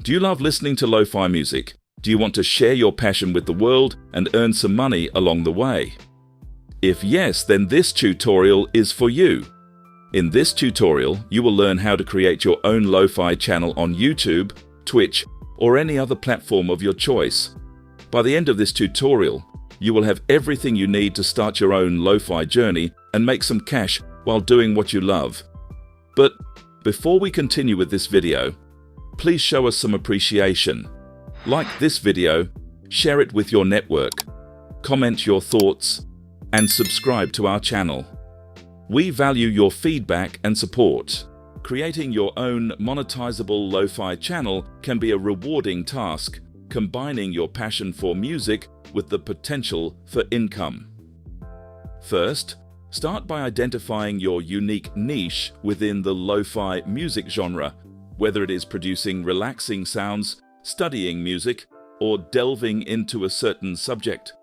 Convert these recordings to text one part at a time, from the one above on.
Do you love listening to lo-fi music? Do you want to share your passion with the world and earn some money along the way? If yes, then this tutorial is for you. In this tutorial, you will learn how to create your own lo-fi channel on YouTube, Twitch, or any other platform of your choice. By the end of this tutorial, you will have everything you need to start your own lo-fi journey and make some cash while doing what you love. But before we continue with this video, please show us some appreciation. Like this video, share it with your network, comment your thoughts, and subscribe to our channel. We value your feedback and support. Creating your own monetizable lo-fi channel can be a rewarding task, combining your passion for music with the potential for income. First, start by identifying your unique niche within the lo-fi music genre, whether it is producing relaxing sounds, studying music, or delving into a certain subject.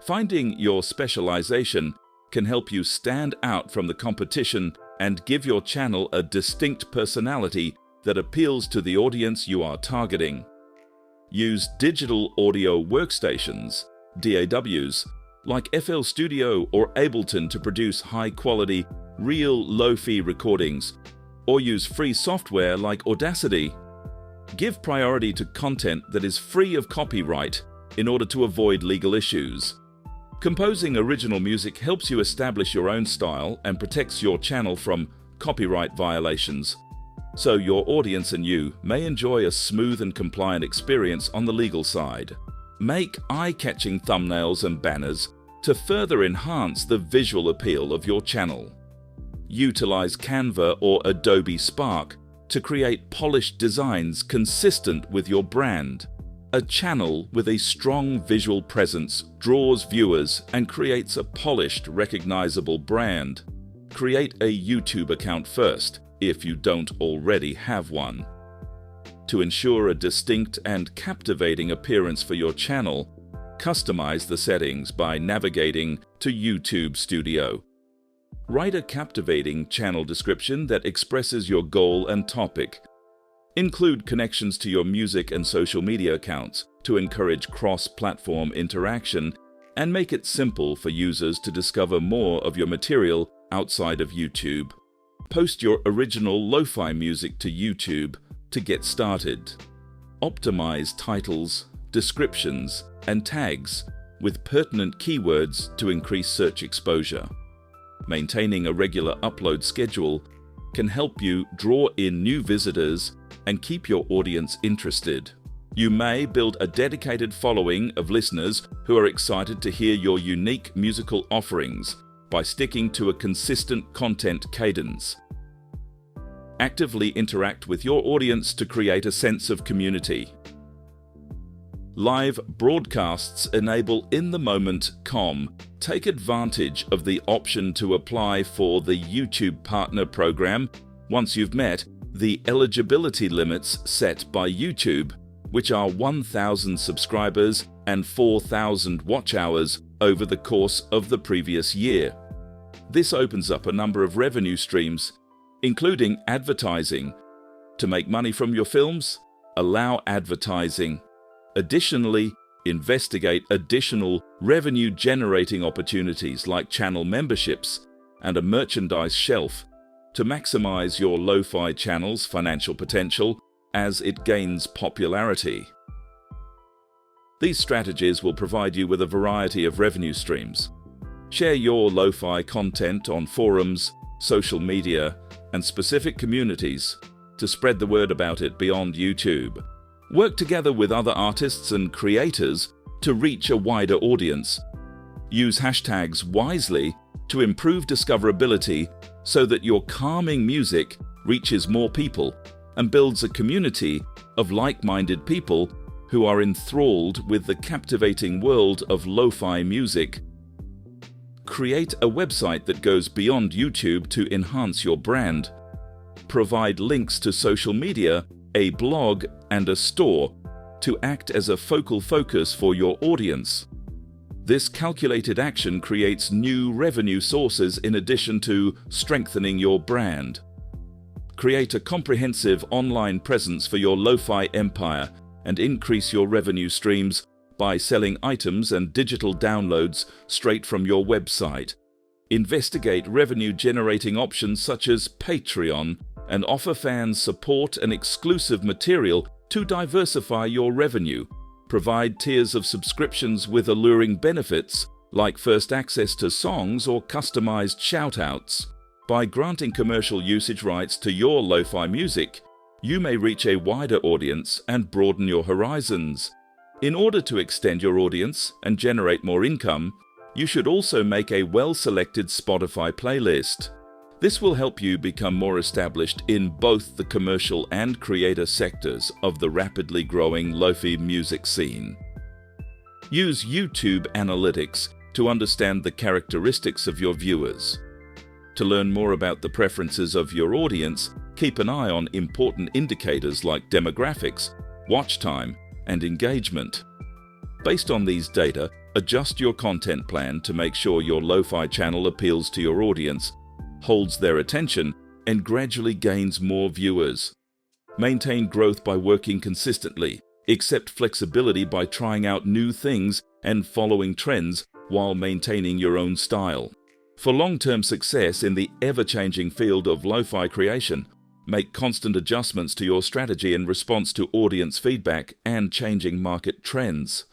Finding your specialization can help you stand out from the competition and give your channel a distinct personality that appeals to the audience you are targeting. Use digital audio workstations, DAWs, like FL Studio or Ableton to produce high-quality, real lo-fi recordings, or use free software like Audacity. Give priority to content that is free of copyright in order to avoid legal issues. Composing original music helps you establish your own style and protects your channel from copyright violations, so your audience and you may enjoy a smooth and compliant experience on the legal side. Make eye-catching thumbnails and banners to further enhance the visual appeal of your channel. Utilize Canva or Adobe Spark to create polished designs consistent with your brand. A channel with a strong visual presence draws viewers and creates a polished, recognizable brand. Create a YouTube account first, if you don't already have one. To ensure a distinct and captivating appearance for your channel, customize the settings by navigating to YouTube Studio. Write a captivating channel description that expresses your goal and topic. Include connections to your music and social media accounts to encourage cross-platform interaction and make it simple for users to discover more of your material outside of YouTube. Post your original lo-fi music to YouTube to get started. Optimize titles, descriptions, and tags with pertinent keywords to increase search exposure. Maintaining a regular upload schedule can help you draw in new visitors and keep your audience interested. You may build a dedicated following of listeners who are excited to hear your unique musical offerings by sticking to a consistent content cadence. Actively interact with your audience to create a sense of community. Live broadcasts enable in-the-moment comm. Take advantage of the option to apply for the YouTube Partner Program once you've met the eligibility limits set by YouTube, which are 1,000 subscribers and 4,000 watch hours over the course of the previous year. This opens up a number of revenue streams, including advertising. To make money from your films, allow advertising. Additionally, investigate additional revenue-generating opportunities like channel memberships and a merchandise shelf to maximize your lo-fi channel's financial potential as it gains popularity. These strategies will provide you with a variety of revenue streams. Share your lo-fi content on forums, social media, and specific communities to spread the word about it beyond YouTube. Work together with other artists and creators to reach a wider audience. Use hashtags wisely to improve discoverability so that your calming music reaches more people and builds a community of like-minded people who are enthralled with the captivating world of lo-fi music. Create a website that goes beyond YouTube to enhance your brand. Provide links to social media, a blog, and a store to act as a focal focus for your audience. This calculated action creates new revenue sources in addition to strengthening your brand. Create a comprehensive online presence for your LoFi empire and increase your revenue streams by selling items and digital downloads straight from your website. Investigate revenue-generating options such as Patreon and offer fans support and exclusive material to diversify your revenue. Provide tiers of subscriptions with alluring benefits like first access to songs or customized shoutouts. By granting commercial usage rights to your LoFi music, you may reach a wider audience and broaden your horizons. In order to extend your audience and generate more income, you should also make a well-selected Spotify playlist. This will help you become more established in both the commercial and creator sectors of the rapidly growing LoFi music scene. Use YouTube Analytics to understand the characteristics of your viewers. To learn more about the preferences of your audience, keep an eye on important indicators like demographics, watch time, and engagement. Based on these data, adjust your content plan to make sure your LoFi channel appeals to your audience, holds their attention, and gradually gains more viewers. Maintain growth by working consistently. Accept flexibility by trying out new things and following trends while maintaining your own style. For long-term success in the ever-changing field of LoFi creation, make constant adjustments to your strategy in response to audience feedback and changing market trends.